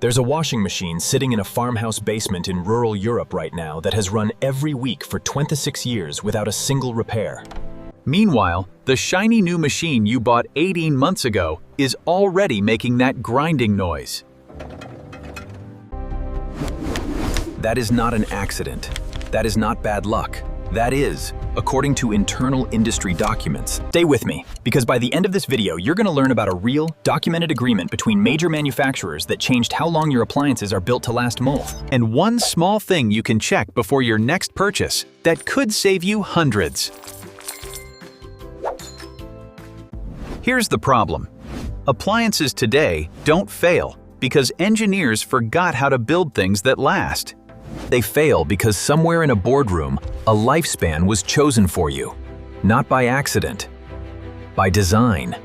There's a washing machine sitting in a farmhouse basement in rural Europe right now that has run every week for 26 years without a single repair. Meanwhile, the shiny new machine you bought 18 months ago is already making that grinding noise. That is not an accident. That is not bad luck. That is, according to internal industry documents. Stay with me, because by the end of this video, you're going to learn about a real, documented agreement between major manufacturers that changed how long your appliances are built to last more. And one small thing you can check before your next purchase that could save you hundreds. Here's the problem. Appliances today don't fail because engineers forgot how to build things that last. They fail because somewhere in a boardroom, a lifespan was chosen for you. Not by accident, by design.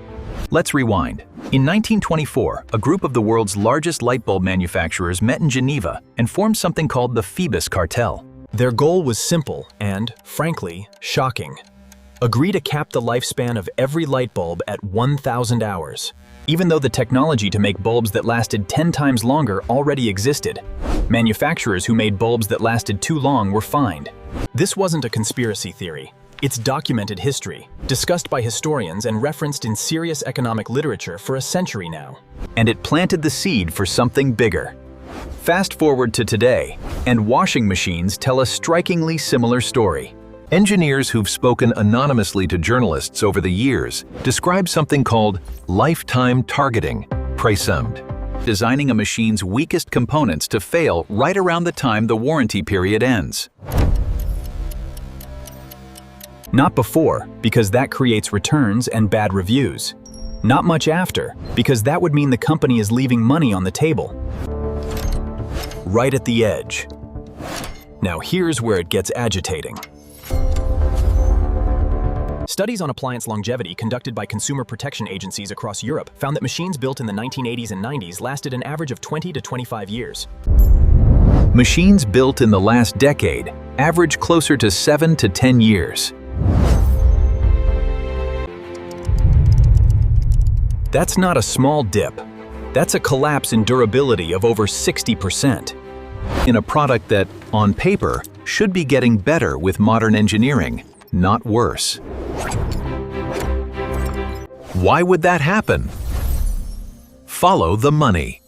Let's rewind. In 1924, a group of the world's largest light bulb manufacturers met in Geneva and formed something called the Phoebus Cartel. Their goal was simple and, frankly, shocking. Agree to cap the lifespan of every light bulb at 1,000 hours. Even though the technology to make bulbs that lasted 10 times longer already existed, manufacturers who made bulbs that lasted too long were fined. This wasn't a conspiracy theory. It's documented history, discussed by historians and referenced in serious economic literature for a century now. And it planted the seed for something bigger. Fast forward to today, and washing machines tell a strikingly similar story. Engineers who've spoken anonymously to journalists over the years describe something called lifetime targeting, présompte, designing a machine's weakest components to fail right around the time the warranty period ends. Not before, because that creates returns and bad reviews. Not much after, because that would mean the company is leaving money on the table. Right at the edge. Now here's where it gets agitating. Studies on appliance longevity conducted by consumer protection agencies across Europe found that machines built in the 1980s and 90s lasted an average of 20 to 25 years. Machines built in the last decade average closer to 7 to 10 years. That's not a small dip. That's a collapse in durability of over 60%. In a product that, on paper, should be getting better with modern engineering, not worse. Why would that happen? Follow the money.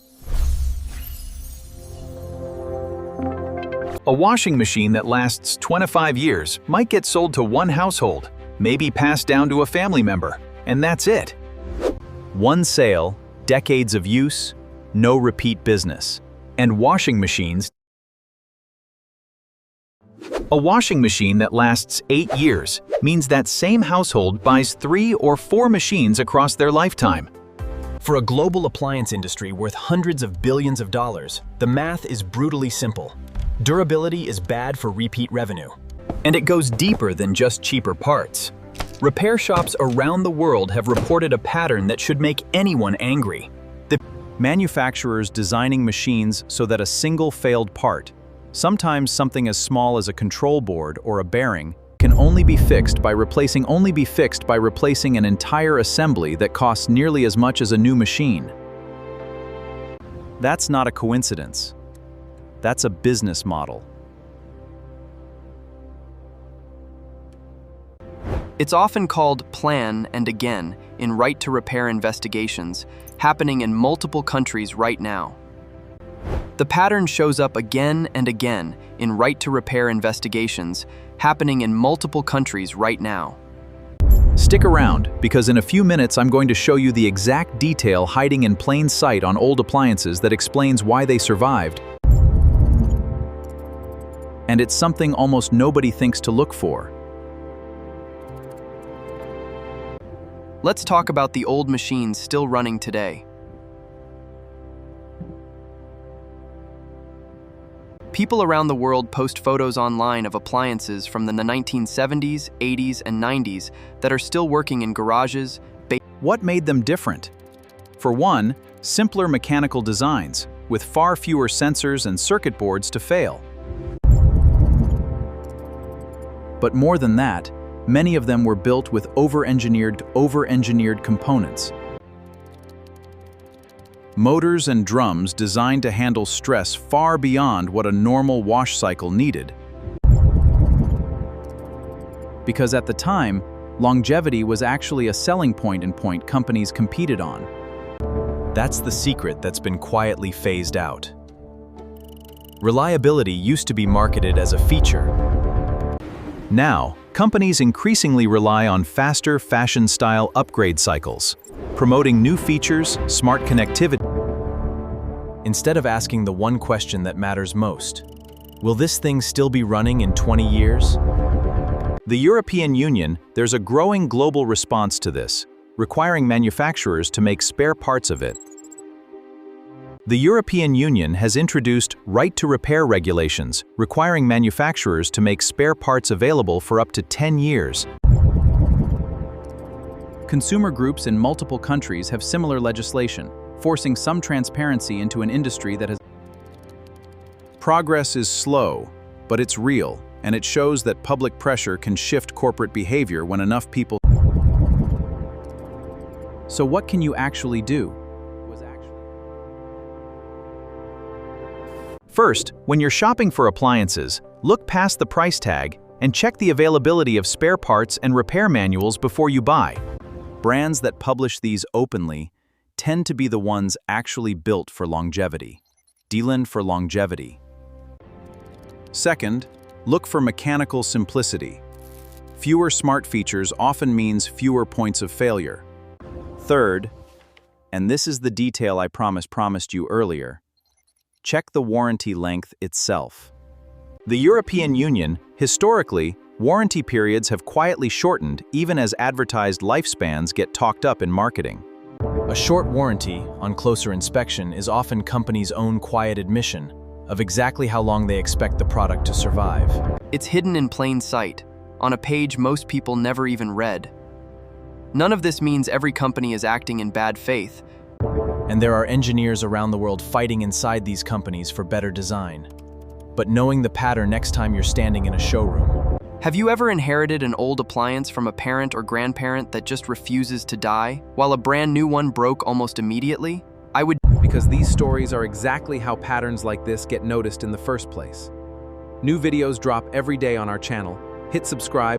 A washing machine that lasts 25 years might get sold to one household, maybe passed down to a family member, and that's it. One sale, decades of use, no repeat business. And washing machines. A washing machine that lasts 8 years means that same household buys 3 or 4 machines across their lifetime. For a global appliance industry worth hundreds of billions of dollars, the math is brutally simple. Durability is bad for repeat revenue. And it goes deeper than just cheaper parts. Repair shops around the world have reported a pattern that should make anyone angry. The manufacturers designing machines so that a single failed part, sometimes something as small as a control board or a bearing, can only be fixed by replacing an entire assembly that costs nearly as much as a new machine. That's not a coincidence. That's a business model. It's often called plan and again in right to repair investigations, happening in multiple countries right now. The pattern shows up again and again in right to repair investigations, happening in multiple countries right now. Stick around, because in a few minutes I'm going to show you the exact detail hiding in plain sight on old appliances that explains why they survived. And it's something almost nobody thinks to look for. Let's talk about the old machines still running today. People around the world post photos online of appliances from the 1970s, 80s, and 90s that are still working in garages. What made them different? For one, simpler mechanical designs, with far fewer sensors and circuit boards to fail. But more than that, many of them were built with over-engineered components. Motors and drums designed to handle stress far beyond what a normal wash cycle needed. Because at the time, longevity was actually a selling point companies competed on. That's the secret that's been quietly phased out. Reliability used to be marketed as a feature. Now, companies increasingly rely on faster fashion-style upgrade cycles, promoting new features, smart connectivity. Instead of asking the one question that matters most, will this thing still be running in 20 years? The European Union, there's a growing global response to this, requiring manufacturers to make spare parts of it. The European Union has introduced right-to-repair regulations, requiring manufacturers to make spare parts available for up to 10 years. Consumer groups in multiple countries have similar legislation, forcing some transparency into an industry that has... Progress is slow, but it's real, and it shows that public pressure can shift corporate behavior when enough people... So what can you actually do? First, when you're shopping for appliances, look past the price tag and check the availability of spare parts and repair manuals before you buy. Brands that publish these openly tend to be the ones actually built for longevity. Designed for longevity. Second, look for mechanical simplicity. Fewer smart features often means fewer points of failure. Third, and this is the detail I promised you earlier, check the warranty length itself. The European Union, historically, warranty periods have quietly shortened even as advertised lifespans get talked up in marketing. A short warranty, on closer inspection, is often companies' own quiet admission of exactly how long they expect the product to survive. It's hidden in plain sight, on a page most people never even read. None of this means every company is acting in bad faith. And there are engineers around the world fighting inside these companies for better design. But knowing the pattern next time you're standing in a showroom. Have you ever inherited an old appliance from a parent or grandparent that just refuses to die, while a brand new one broke almost immediately? Because these stories are exactly how patterns like this get noticed in the first place. New videos drop every day on our channel. Hit subscribe.